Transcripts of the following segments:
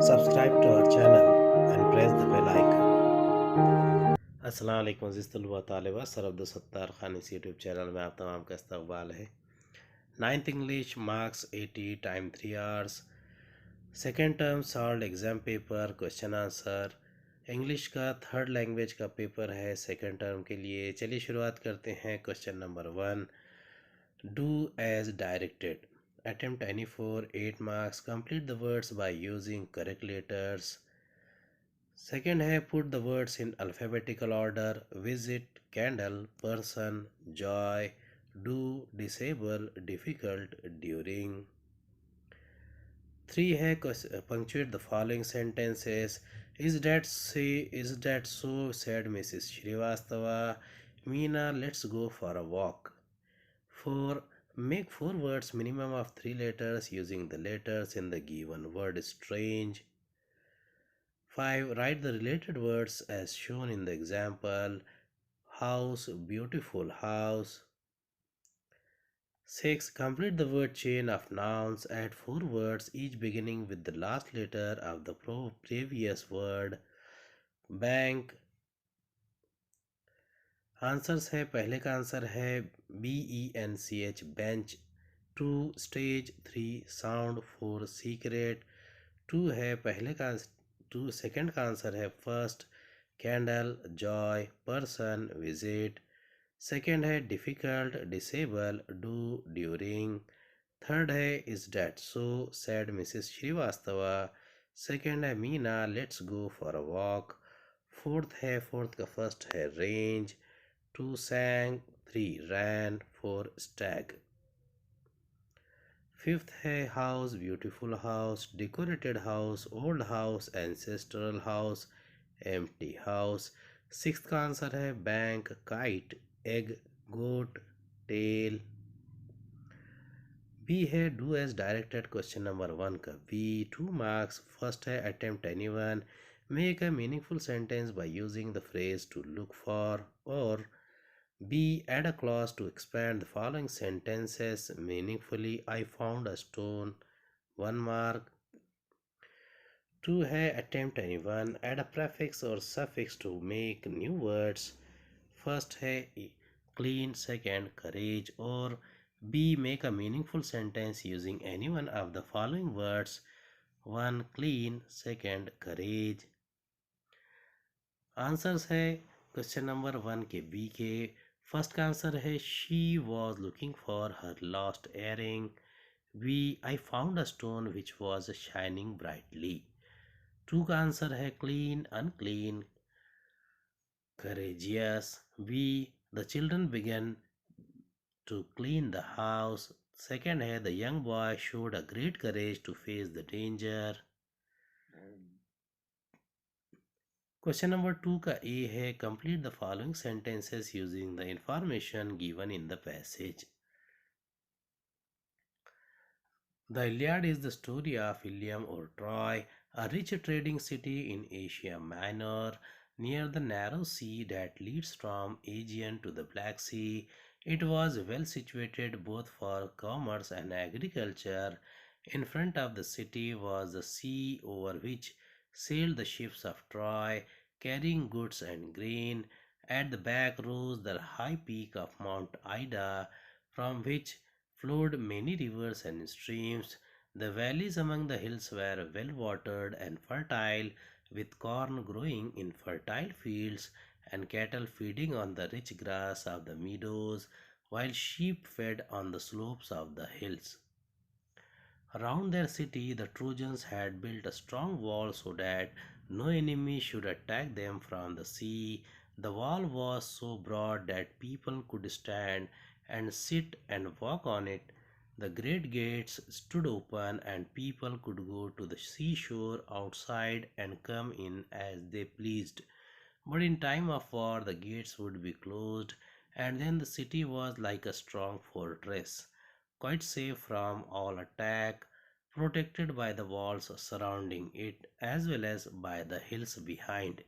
Subscribe to our channel and press the bell icon. अस्सलाम वालेकुम अज़ीज़ तलबा तालिबा सर अब्दुल सत्तार खान इस यूट्यूब चैनल में आप तमाम का इस्तकबाल है। Ninth English marks 80 time 3 hours. Second term solve exam paper question answer. English का थर्ड लैंग्वेज का पेपर है सेकेंड टर्म के लिए। चलिए शुरुआत करते हैं। Question number 1, do as directed. Attempt any for 8 marks. Complete the words by using correct letters. Second है put the words in alphabetical order. Visit, candle, person, joy, do, disable, difficult, during. Three है punctuate the following sentences. Is that so, said Mrs. Shrivastava. Meena, let's go for a walk. 4. Make 4 words minimum of 3 letters using the letters in the given word strange. 5. Write the related words as shown in the example. House, beautiful house. 6. Complete the word chain of nouns. Add 4 words each beginning with the last letter of the previous word. Bank. Answers है, पहले का answer है BENCH bench. 2 stage, 3 sound, 4 secret. 2 है पहले का, 2 second का answer है first. Candle, joy, person, visit. Second है difficult, disable, do, during. Third है is that so, said Mrs Srivastava. Second है Meena, let's go for a walk. Fourth है, फोर्थ का फर्स्ट है range. 2 sang, 3 ran, 4 stag. Fifth है house, beautiful house, decorated house, old house, ancestral house, empty house. Sixth का answer है bank, kite, egg, goat, tail. B है do as directed question number 1 का B, 2 marks. First है attempt anyone, make a meaningful sentence by using the phrase to look for. Or B. Add a clause to expand the following sentences meaningfully. I found a stone. 1 mark. 2 है attempt anyone. Add a prefix or suffix to make new words. First है clean. Second courage. Or B. Make a meaningful sentence using any one of the following words. 1 clean. Second courage. Answers है question number 1 के B के। First का answer है she was looking for her lost earring. B, I found a stone which was shining brightly. 2 का answer है clean, unclean, courageous. B, the children began to clean the house. Second है the young boy showed a great courage to face the danger. Question number 2 का A है complete the following sentences using the information given in the passage. The Iliad is the story of Ilium or Troy, a rich trading city in Asia Minor, near the narrow sea that leads from Aegean to the Black Sea. It was well situated both for commerce and agriculture. In front of the city was the sea over which sailed the ships of Troy, carrying goods and grain. At the back rose the high peak of Mount Ida, from which flowed many rivers and streams. The valleys among the hills were well watered and fertile, with corn growing in fertile fields and cattle feeding on the rich grass of the meadows, while sheep fed on the slopes of the hills. Around their city, the Trojans had built a strong wall so that no enemy should attack them from the sea. The wall was so broad that people could stand and sit and walk on it. The great gates stood open, and people could go to the seashore outside and come in as they pleased. But in time of war, the gates would be closed, and then the city was like a strong fortress, quite safe from all attack, protected by the walls surrounding it as well as by the hills behind.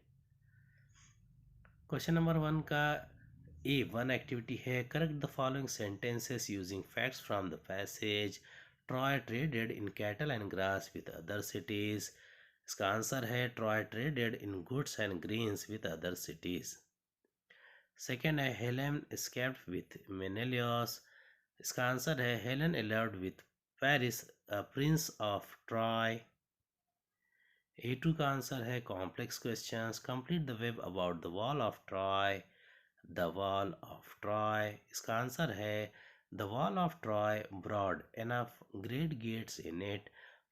Question number 1 का ए one activity है correct the following sentences using facts from the passage. Troy traded in cattle and grass with other cities. इसका answer है Troy traded in goods and greens with other cities. Second है Helen escaped with Menelaus. इसका answer है Helen eloped with Paris prince of Troy. A2 का answer है complex questions complete the web about the wall of Troy. The wall of Troy, इसका answer है the wall of Troy broad enough great gates in it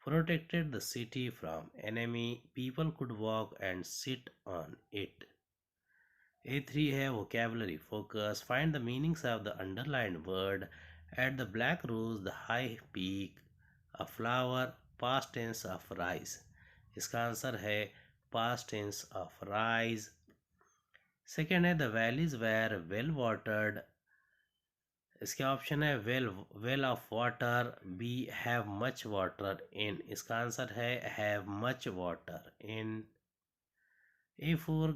protected the city from enemy people could walk and sit on it। A3 है vocabulary focus find the meanings of the underlined word at the black rose the high peak a flower past tense of rise। इसका answer है past tense of rise। Second है the valleys were well watered. इसके option है well of water, B have much water in. इसका answer है have much water in. A4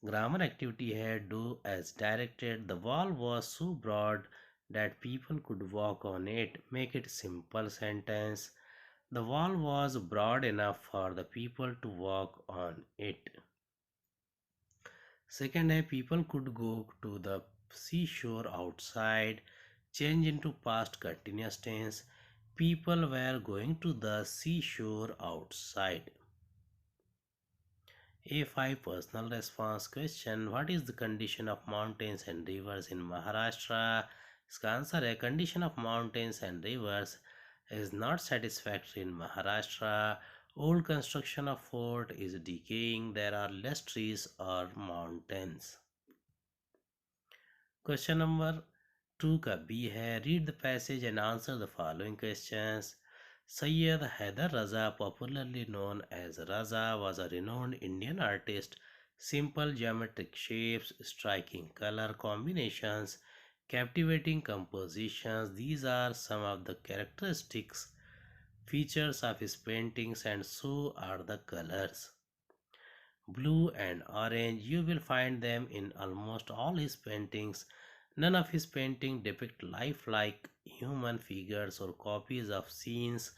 grammar activity है do as directed the wall was so broad that people could walk on it make it simple sentence। The wall was broad enough for the people to walk on it। Second है people could go to the seashore outside change into past continuous tense people were going to the seashore outside। A5 personal response question what is the condition of mountains and rivers in Maharashtra। इसका answer है condition of mountains and rivers is not satisfactory in Maharashtra। Old construction of fort is decaying there are less trees or mountains। Question number 2 का B है read the passage and answer the following questions. Sayyid Haider Raza, popularly known as Raza, was a renowned Indian artist. Simple geometric shapes, striking color combinations, captivating compositions, these are some of the characteristics features of his paintings, and so are the colors. Blue and orange, you will find them in almost all his paintings. None of his paintings depict lifelike human figures or copies of scenes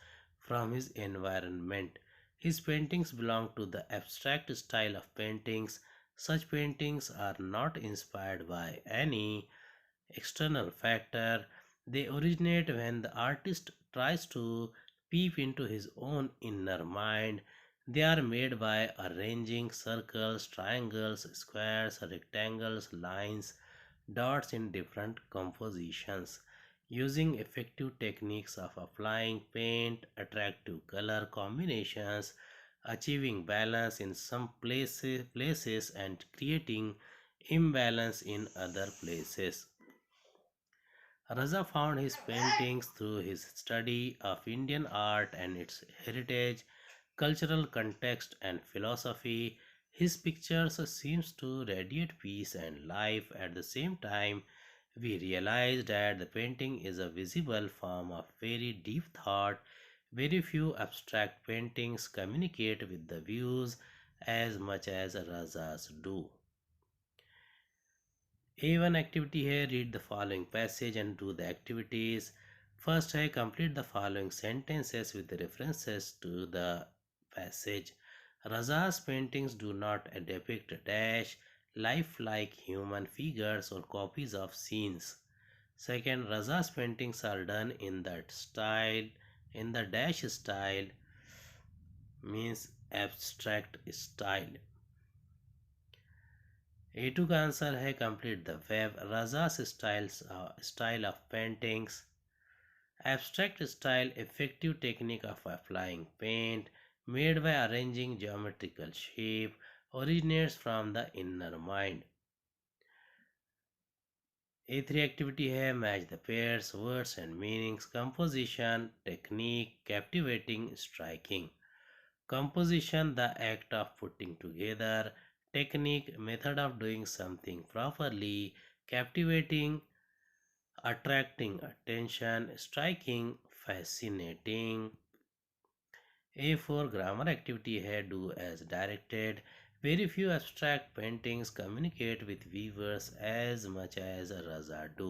from his environment. His paintings belong to the abstract style of paintings. Such paintings are not inspired by any external factor. They originate when the artist tries to peep into his own inner mind. They are made by arranging circles, triangles, squares, rectangles, lines, dots in different compositions, using effective techniques of applying paint, attractive color combinations, achieving balance in some places and creating imbalance in other places. Raza found his paintings through his study of Indian art and its heritage, cultural context, and philosophy. His pictures seem to radiate peace and life. At the same time, we realize that the painting is a visible form of very deep thought. Very few abstract paintings communicate with the views as much as Raza's do। A1 activity here read the following passage and do the activities। First है complete the following sentences with the references to the passage। Raza's paintings do not depict dash lifelike human figures or copies of scenes। Second, Raza's paintings are done in that style, in the dash style means abstract style। A2 का answer है complete the web। Raza's style of paintings, abstract style, effective technique of applying paint, made by arranging geometrical shape, originates from the inner mind। A3 activity है match the pairs, words and meanings, composition, technique, captivating, striking। Composition, the act of putting together, technique, method of doing something properly, captivating, attracting attention, striking, fascinating। A4 grammar activity है do as directed। Very few abstract paintings communicate with viewers as much as Raza do।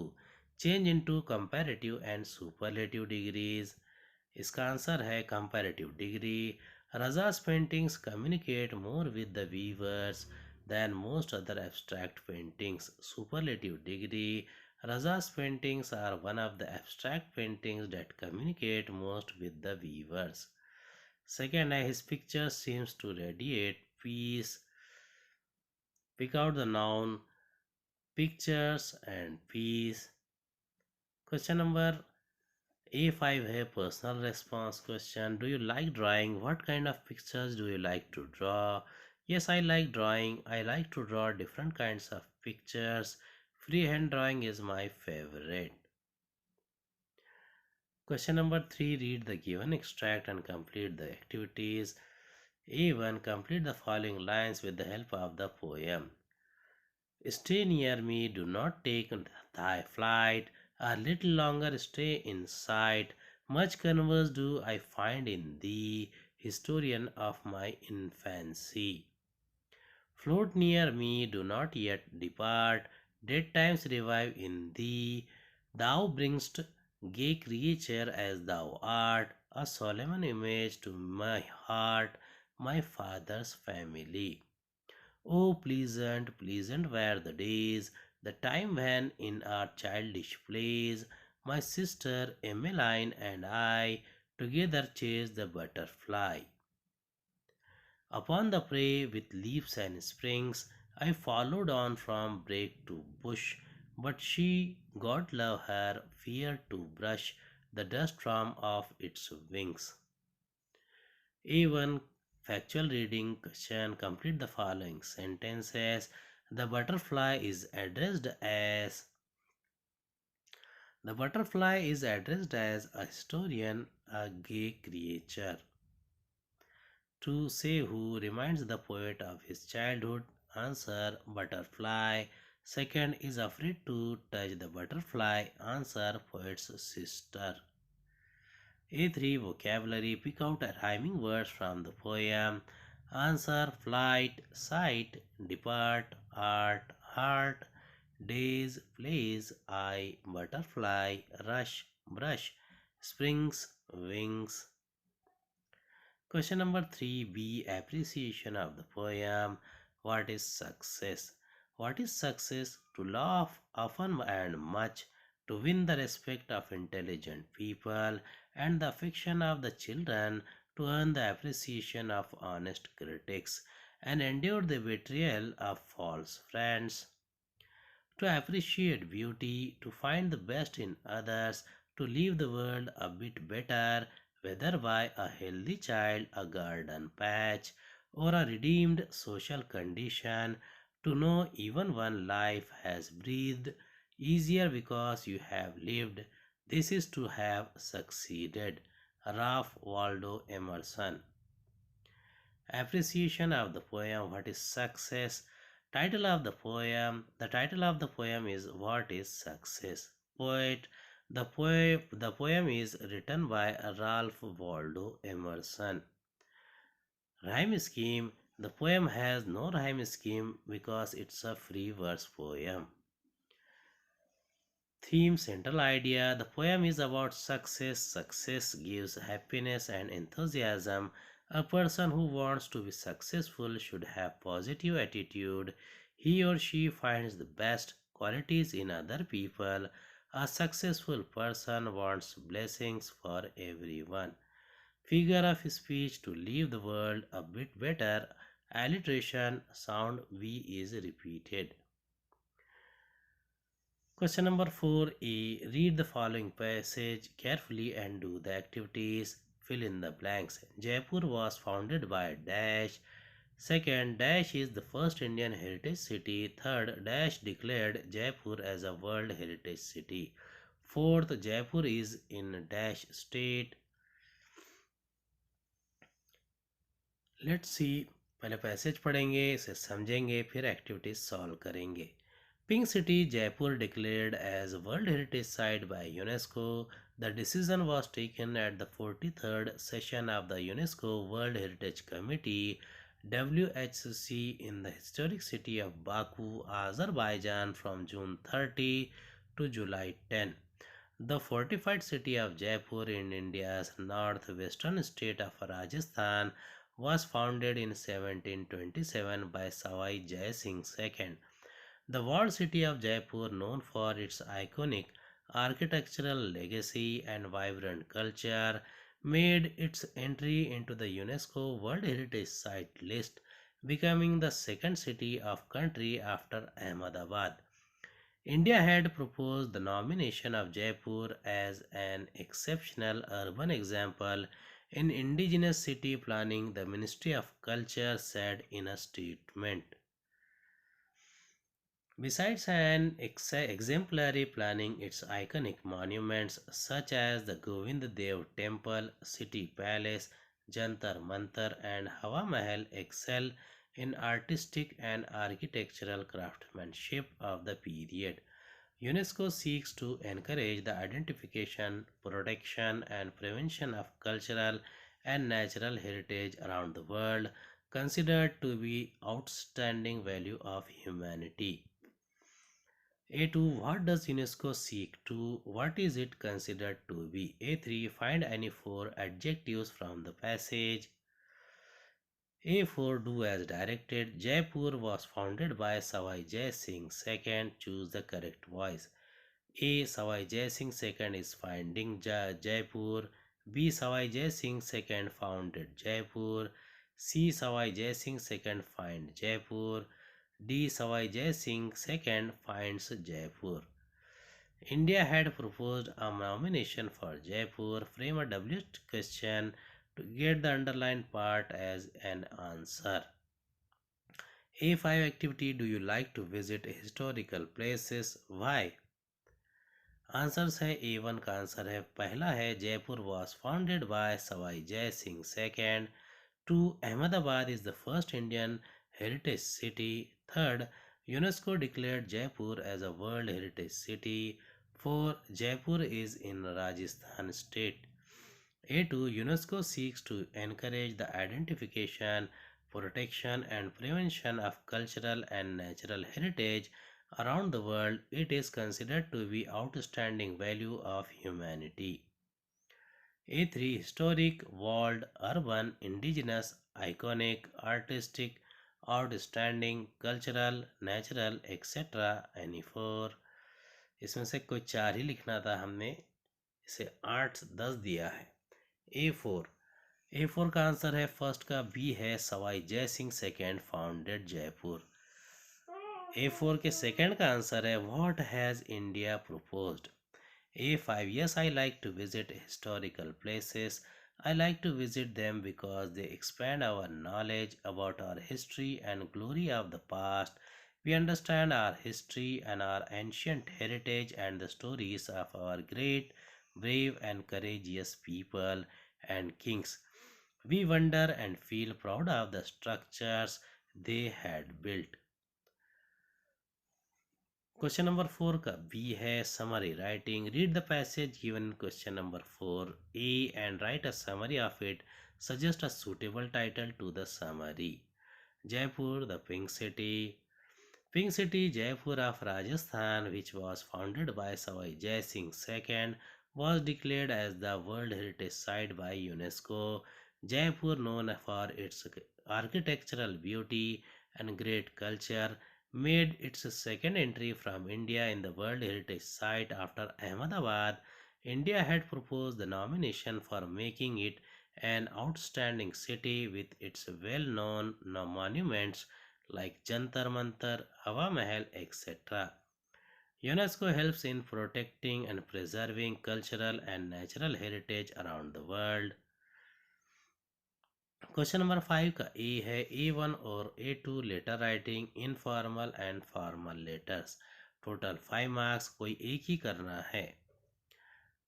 Change into comparative and superlative degrees। इसका answer है comparative degree। Raza's paintings communicate more with the viewers than most other abstract paintings. Superlative degree. Raza's paintings are one of the abstract paintings that communicate most with the viewers. Second, his picture seems to radiate peace. Pick out the noun pictures and peace. Question number A5 है personal response question. Do you like drawing? What kind of pictures do you like to draw? Yes, I like drawing. I like to draw different kinds of pictures. Freehand drawing is my favorite. Question number 3. Read the given extract and complete the activities. A1. Complete the following lines with the help of the poem. Stay near me, do not take thy flight. A little longer stay in sight. Much converse do I find in thee, historian of my infancy. Float near me, do not yet depart. Dead times revive in thee. Thou bringest gay creature as thou art, a solemn image to my heart, my father's family. Oh, pleasant, pleasant were the days, the time when in our childish plays, my sister Emmeline and I together chased the butterfly. Upon the prey with leaves and springs, I followed on from brake to bush, but she, God love her, feared to brush the dust from off its wings. A1 factual reading question. Complete the following sentences. The butterfly is addressed as a historian, a gay creature. To say who reminds the poet of his childhood. Answer butterfly. Second is afraid to touch the butterfly. Answer poet's sister. A3 vocabulary. Pick out rhyming words from the poem. Answer flight, sight, depart, art, heart, days, plays, eye, butterfly, rush, brush, springs, wings. Question number 3b. Appreciation of the poem. What is success? What is success? To laugh often and much, to win the respect of intelligent people and the affection of the children, to earn the appreciation of honest critics, and endure the betrayal of false friends, to appreciate beauty, to find the best in others, to leave the world a bit better, whether by a healthy child, a garden patch, or a redeemed social condition, to know even one life has breathed easier because you have lived. This is to have succeeded. Ralph Waldo Emerson. Appreciation of the poem. What is success? Title of the poem. The title of the poem is What is Success? Poet. The poem is written by Ralph Waldo Emerson. Rhyme scheme. The poem has no rhyme scheme because it's a free verse poem. Theme. Central idea. The poem is about success. Success gives happiness and enthusiasm. A person who wants to be successful should have positive attitude. He or she finds the best qualities in other people. A successful person wants blessings for everyone. Figure of speech. To leave the world a bit better. Alliteration. Sound V is repeated. Question number 4a. Read the following passage carefully and do the activities. Fill in the blanks. Jaipur was founded by Dash. Second, Dash is the first Indian heritage city. Third, Dash declared Jaipur as a World Heritage City. Fourth, Jaipur is in Dash state. Let's see. पहले passage पढ़ेंगे, इसे समझेंगे, फिर activities solve करेंगे. Pink City, Jaipur declared as World Heritage Site by UNESCO. The decision was taken at the 43rd session of the UNESCO World Heritage Committee WHC in the historic city of Baku, Azerbaijan from June 30 to July 10. The fortified city of Jaipur in India's northwestern state of Rajasthan was founded in 1727 by Sawai Jai Singh II. The walled city of Jaipur, known for its iconic architectural legacy and vibrant culture, made its entry into the UNESCO World Heritage Site list, becoming the second city of country after Ahmedabad. India had proposed the nomination of Jaipur as an exceptional urban example in indigenous city planning, the Ministry of Culture said in a statement. Besides an exemplary planning, its iconic monuments such as the Govind Dev Temple, City Palace, Jantar Mantar, and Hawa Mahal excel in artistic and architectural craftsmanship of the period. UNESCO seeks to encourage the identification, protection, and prevention of cultural and natural heritage around the world, considered to be outstanding value of humanity. A2. What does UNESCO seek to? What is it considered to be? A3. Find any four adjectives from the passage. A4. Do as directed. Jaipur was founded by Sawai Jai Singh II. Choose the correct voice. A. Sawai Jai Singh II is finding Jaipur. B. Sawai Jai Singh II founded Jaipur. C. Sawai Jai Singh II find Jaipur. D. Sawai Jai Singh II finds Jaipur. India had proposed a nomination for Jaipur. Frame a W question to get the underlined part as an answer. A5 activity. Do you like to visit historical places? Why? Answers है A1 का answer है पहला है Jaipur was founded by Sawai Jai Singh second. 2. Ahmedabad is the first Indian heritage city. 3rd, UNESCO declared Jaipur as a World Heritage City. 4. Jaipur is in Rajasthan state. A2. UNESCO seeks to encourage the identification, protection, and prevention of cultural and natural heritage around the world. It is considered to be outstanding value of humanity. A3. Historic, walled, urban, indigenous, iconic, artistic, outstanding, cultural, natural, etc. Any four. इसमें से कोई चार ही लिखना था, हमने इसे 8 10 दिया है. A4. A4 का आंसर है फर्स्ट का बी है Sawai Jai Singh second founded Jaipur. A4 के सेकेंड का आंसर है what has India proposed. A5. Yes, I like to visit historical places. I like to visit them because they expand our knowledge about our history and glory of the past. We understand our history and our ancient heritage and the stories of our great, brave, and courageous people and kings. We wonder and feel proud of the structures they had built. Question number 4 का B है summary writing. Read the passage given in question number 4 A and write a summary of it. Suggest a suitable title to the summary. Jaipur the pink city. Pink City, Jaipur of Rajasthan, which was founded by Sawai Jai Singh II, was declared as the World Heritage Site by UNESCO. Jaipur, known for its architectural beauty and great culture, made its second entry from India in the World Heritage Site after Ahmedabad. India had proposed the nomination for making it an outstanding city with its well-known monuments like Jantar Mantar, Hawa Mahal, etc. UNESCO helps in protecting and preserving cultural and natural heritage around the world. Question number 5 का A है A1 और A2 letter writing informal and formal letters. Total 5 marks, कोई एक ही करना है.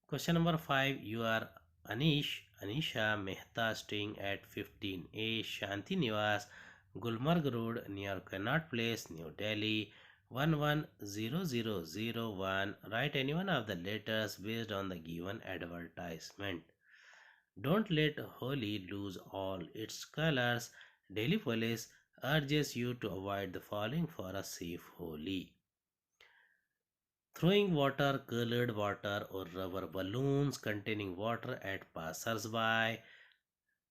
Question number 5. You are Anisha Mehta staying at 15A Shanti Niwas, Gulmarg Road near Connaught Place, New Delhi 110001. Write any one of the letters based on the given advertisement. Don't let Holi lose all its colors. Delhi police urges you to avoid the following for a safe Holi. Throwing water, colored water, or rubber balloons containing water at passers-by.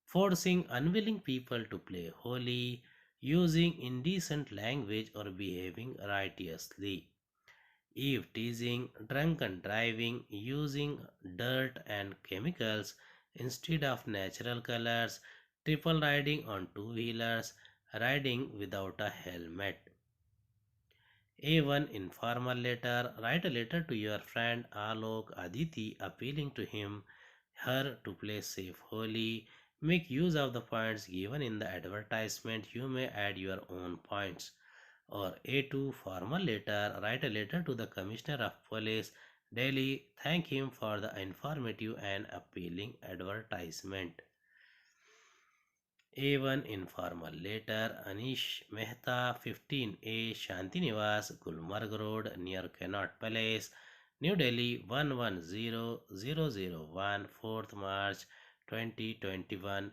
forcing unwilling people to play holy, using indecent language or behaving righteously, eve teasing, drunken driving, using dirt and chemicals instead of natural colors, triple riding on two wheelers, riding without a helmet. A1 informal letter. Write a letter to your friend Alok Aditi appealing to him, her to play safe holy. Make use of the points given in the advertisement. You may add your own points. Or A2 formal letter. Write a letter to the Commissioner of Police, Delhi. Thank him for the informative and appealing advertisement. A1 informal letter. Anish Mehta 15A Shantinivas Gulmarg Road near Connaught Palace, New Delhi 110001, 4th March 2021.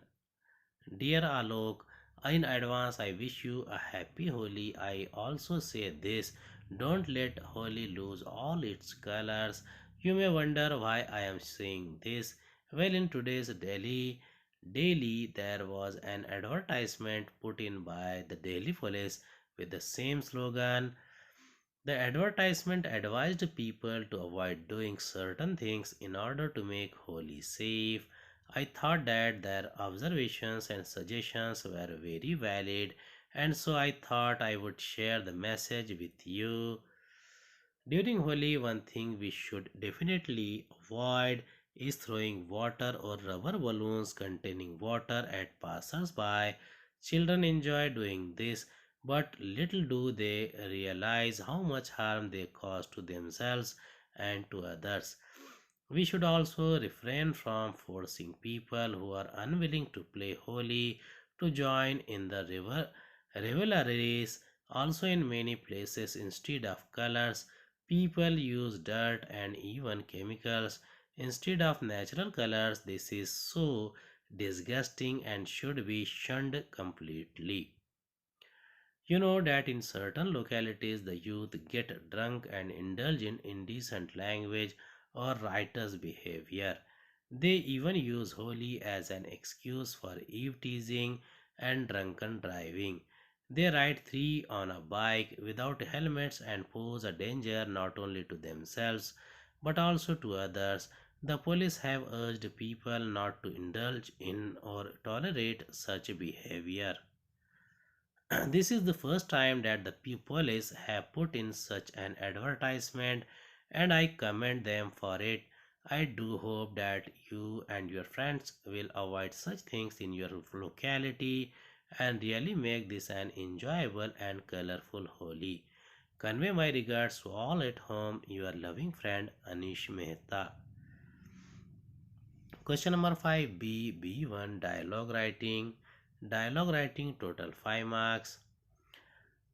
Dear Alok, in advance I wish you a happy Holi. I also say this, don't let Holi lose all its colors. You may wonder why I am saying this. Well, in today's Delhi there was an advertisement put in by the Delhi police with the same slogan. The advertisement advised people to avoid doing certain things in order to make Holi safe. I thought that their observations and suggestions were very valid, and so I thought I would share the message with you. During Holi, one thing we should definitely avoid is throwing water or rubber balloons containing water at passers-by. Children enjoy doing this, but little do they realize how much harm they cause to themselves and to others. We should also refrain from forcing people who are unwilling to play holy to join in the revelries. Also, in many places, instead of colors, people use dirt and even chemicals instead of natural colors. This is so disgusting and should be shunned completely. You know that in certain localities the youth get drunk and indulge in indecent language or riotous behavior. They even use Holi as an excuse for eve teasing and drunken driving. They ride three on a bike without helmets and pose a danger not only to themselves but also to others. The police have urged people not to indulge in or tolerate such behavior. This is the first time that the police have put in such an advertisement, and I commend them for it. I do hope that you and your friends will avoid such things in your locality and really make this an enjoyable and colorful Holi. Convey my regards to all at home, your loving friend Anish Mehta. Question number 5B B1 Dialogue writing. Dialogue writing total 5 marks.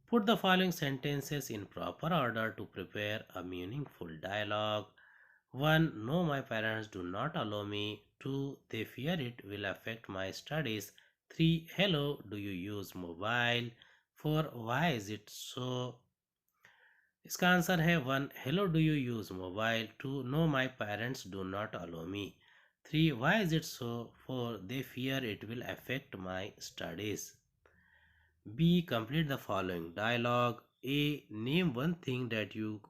Put the following sentences in proper order to prepare a meaningful dialogue. 1. No, my parents do not allow me. 2. They fear it will affect my studies. 3. Hello, do you use mobile? 4. Why is it so? इसका answer है 1. Hello, do you use mobile? 2. No, my parents do not allow me. 3. Why is it so? 4. They fear it will affect my studies. B. Complete the following dialogue. A. Name one thing that you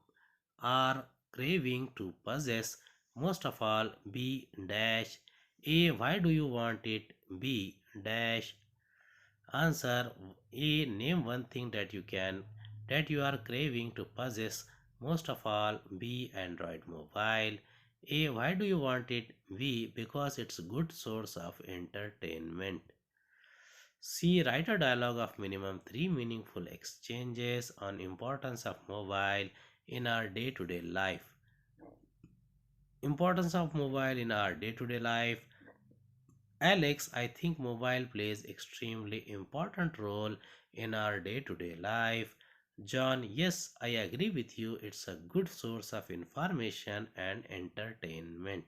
are craving to possess most of all. B. Dash. A. Why do you want it? B. Dash. Answer. A. Name one thing that you are craving to possess most of all. B. Android mobile. A. Why do you want it? B. Because it's a good source of entertainment. C. Write a dialogue of minimum 3 meaningful exchanges on importance of mobile in our day-to-day life. Importance of mobile in our day-to-day life. Alex, I think mobile plays extremely important role in our day-to-day life. John, yes, I agree with you. It's a good source of information and entertainment.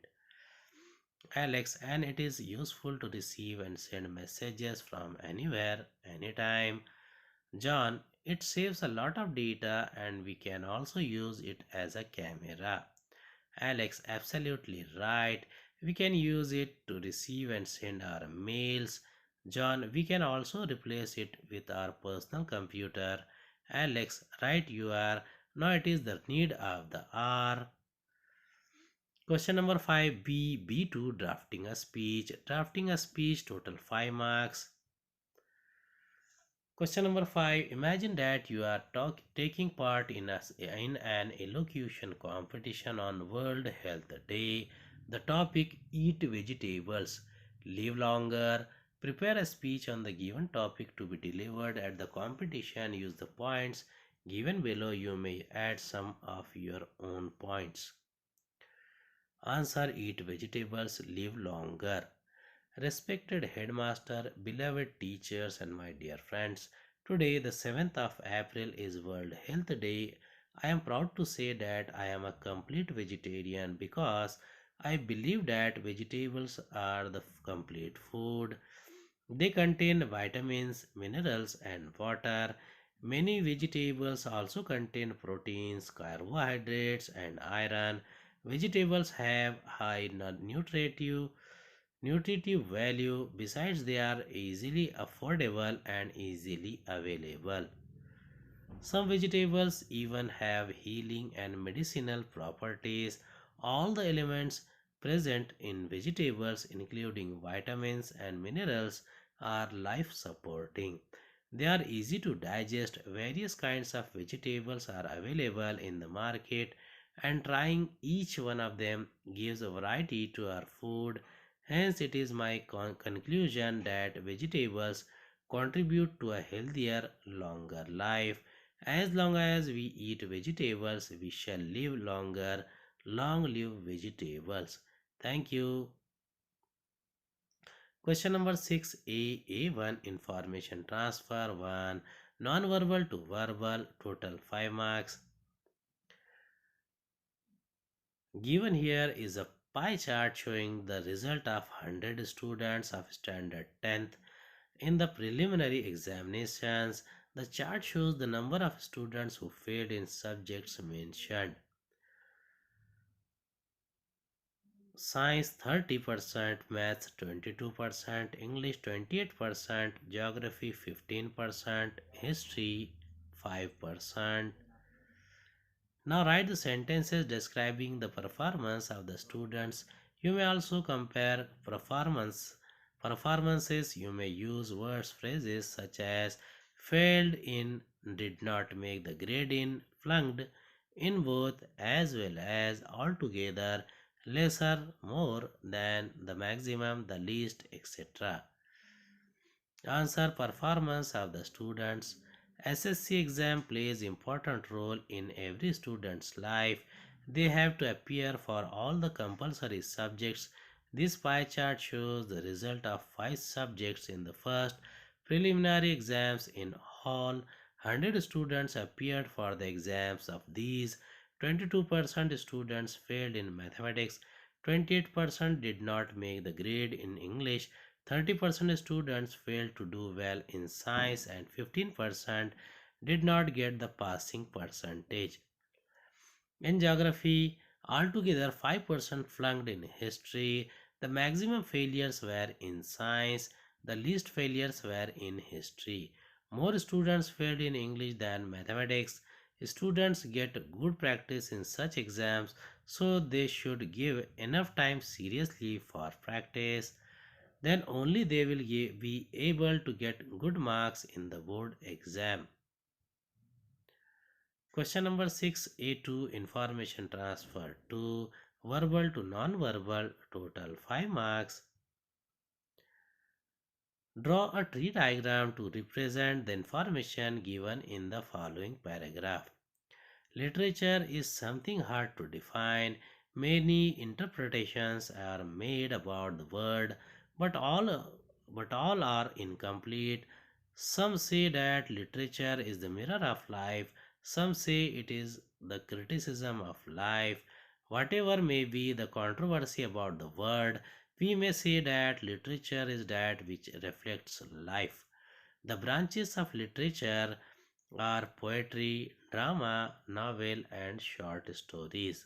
Alex, and it is useful to receive and send messages from anywhere, anytime. John, it saves a lot of data and we can also use it as a camera. Alex, absolutely right. We can use it to receive and send our mails. John, we can also replace it with our personal computer. Alex, right you are. Now it is the need of the hour. Question number 5b B2 drafting a speech. Drafting a speech total 5 marks. Question number 5. Imagine that you are taking part in an elocution competition on World Health Day. The topic: Eat vegetables, live longer. Prepare a speech on the given topic to be delivered at the competition. Use the points given below. You may add some of your own points. Answer: Eat vegetables, live longer. Respected headmaster, beloved teachers, and my dear friends, today, the 7th of April, is World Health Day. I am proud to say that I am a complete vegetarian because I believe that vegetables are the complete food. They contain vitamins, minerals, and water. Many vegetables also contain proteins, carbohydrates, and iron. Vegetables have high nutritive value. Besides, they are easily affordable and easily available. Some vegetables even have healing and medicinal properties. All the elements present in vegetables, including vitamins and minerals, are life supporting. They are easy to digest. Various kinds of vegetables are available in the market, and trying each one of them gives a variety to our food. Hence, it is my conclusion that vegetables contribute to a healthier, longer life. As long as we eat vegetables, we shall live longer. Long live vegetables. Thank you. Question number 6a A1 information transfer 1 non-verbal to verbal total 5 marks. Given here is a pie chart showing the result of 100 students of standard 10th in the preliminary examinations. The chart shows the number of students who failed in subjects mentioned. Science 30%, Maths 22%, English 28%, Geography 15%, History 5%. Now write the sentences describing the performance of the students. You may also compare performances. You may use words phrases such as failed in, did not make the grade in, flunked in both, as well as altogether, lesser, more than, the maximum, the least, etc. Answer: performance of the students. SSC exam plays important role in every student's life. They have to appear for all the compulsory subjects. This pie chart shows the result of 5 subjects in the first preliminary exams. In all, 100 students appeared for the exams. Of these, 22% students failed in mathematics, 28% did not make the grade in English, 30% students failed to do well in science, and 15% did not get the passing percentage. In geography, altogether 5% flunked in history. The maximum failures were in science, the least failures were in history. More students failed in English than mathematics. Students get good practice in such exams, so they should give enough time seriously for practice. Then only they will be able to get good marks in the board exam. Question number 6a2 information transfer to verbal to non-verbal total 5 marks. Draw a tree diagram to represent the information given in the following paragraph. Literature is something hard to define. Many interpretations are made about the word, but all are incomplete. Some say that literature is the mirror of life. Some say it is the criticism of life. Whatever may be the controversy about the word, we may say that literature is that which reflects life. The branches of literature are poetry, drama, novel, and short stories.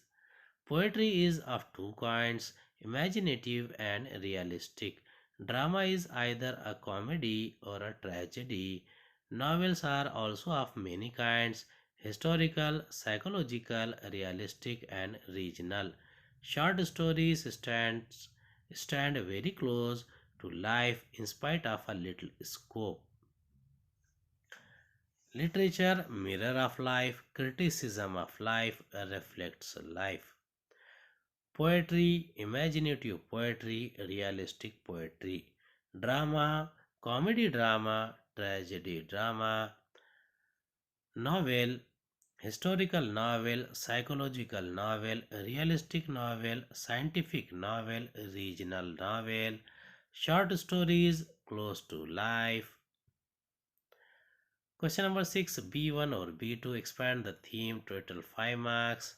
Poetry is of two kinds: imaginative and realistic. Drama is either a comedy or a tragedy. Novels are also of many kinds: historical, psychological, realistic, and regional. Short stories stand very close to life in spite of a little scope. Literature, mirror of life, criticism of life, reflects life. Poetry, imaginative poetry, realistic poetry. Drama, comedy drama, tragedy drama. Novel, historical novel, psychological novel, realistic novel, scientific novel, regional novel. Short stories, close to life. Question number 6, B1 or B2, expand the theme, total 5 marks.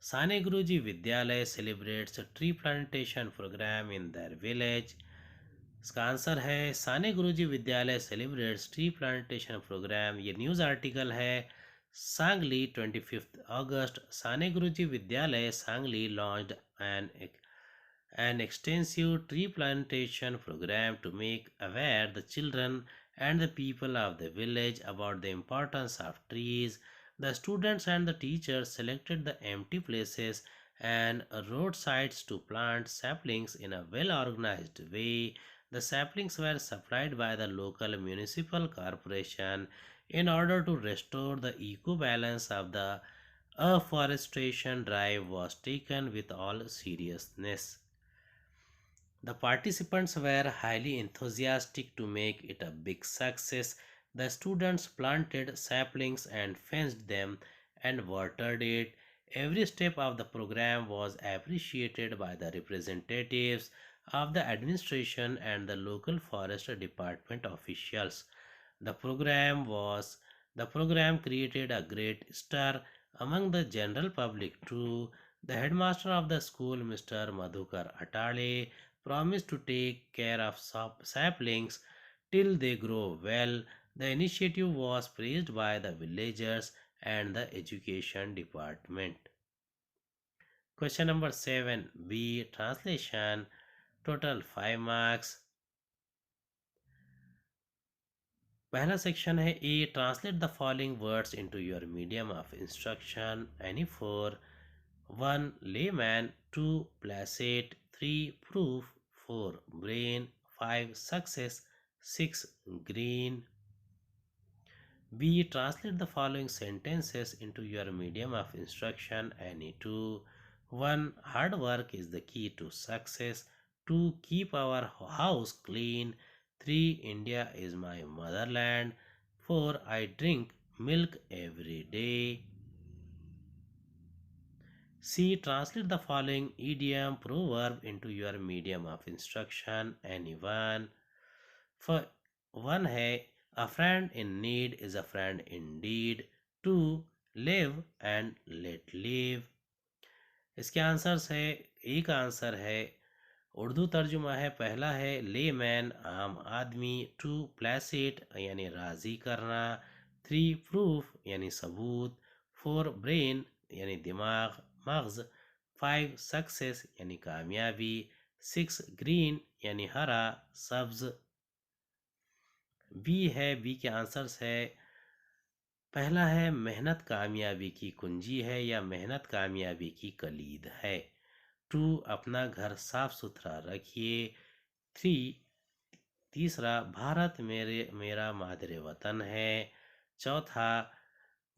Sane Guruji Vidyalaya celebrates a tree plantation program in their village. इसका answer है साने गुरुजी विद्यालय celebrates tree plantation programme. ये news article है सांगली 25 अगस्त। साने गुरुजी विद्यालय Sangli launched an extensive tree plantation program to make aware the children and the people of the village about the importance of trees. The students and the teachers selected the empty places and roadsides to plant saplings in a well organized way. The saplings were supplied by the local municipal corporation in order to restore the eco balance of the afforestation drive was taken with all seriousness. The participants were highly enthusiastic to make it a big success. The students planted saplings and fenced them and watered it. Every step of the program was appreciated by the representatives of the administration and the local forest department officials. The program was the program created a great stir among the general public too. The headmaster of the school, Mr. Madhukar Atale, promised to take care of saplings till they grow well. The initiative was praised by the villagers and the education department. Question number 7, B, translation, total 5 marks. पहला section है A, translate the following words into your medium of instruction. Any four. 1 layman, 2 placate, 3 proof, 4 brain, 5 success, 6 green. B, translate the following sentences into your medium of instruction. Any two. 1 hard work is the key to success. 2 keep our house clean. 3 India is my motherland. 4 I drink milk every day. C, translate the following idiom proverb into your medium of instruction. Anyone. For 1 है a friend in need is a friend indeed. 2 live and let live. इसके answers है, एक answer है उर्दू तर्जुमा है, पहला है ले मैन आम आदमी, 2 प्लेसिट यानी राज़ी करना, 3 प्रूफ यानी सबूत, 4 ब्रेन यानी दिमाग मगज़, 5 सक्सेस यानी कामयाबी, 6 ग्रीन यानी हरा सब्ज़। बी है, बी के आंसर्स है, पहला है मेहनत कामयाबी की कुंजी है या मेहनत कामयाबी की कलीद है। 2 अपना घर साफ सुथरा रखिए। 3 तीसरा भारत मेरा मादरे वतन है। चौथा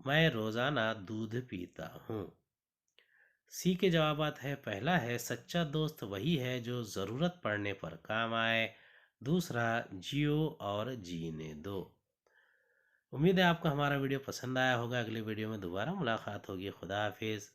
मैं रोज़ाना दूध पीता हूँ। सी के जवाबात है, पहला है सच्चा दोस्त वही है जो ज़रूरत पड़ने पर काम आए। दूसरा जियो और जीने दो। उम्मीद है आपको हमारा वीडियो पसंद आया होगा। अगले वीडियो में दोबारा मुलाकात होगी। खुदा हाफिज़।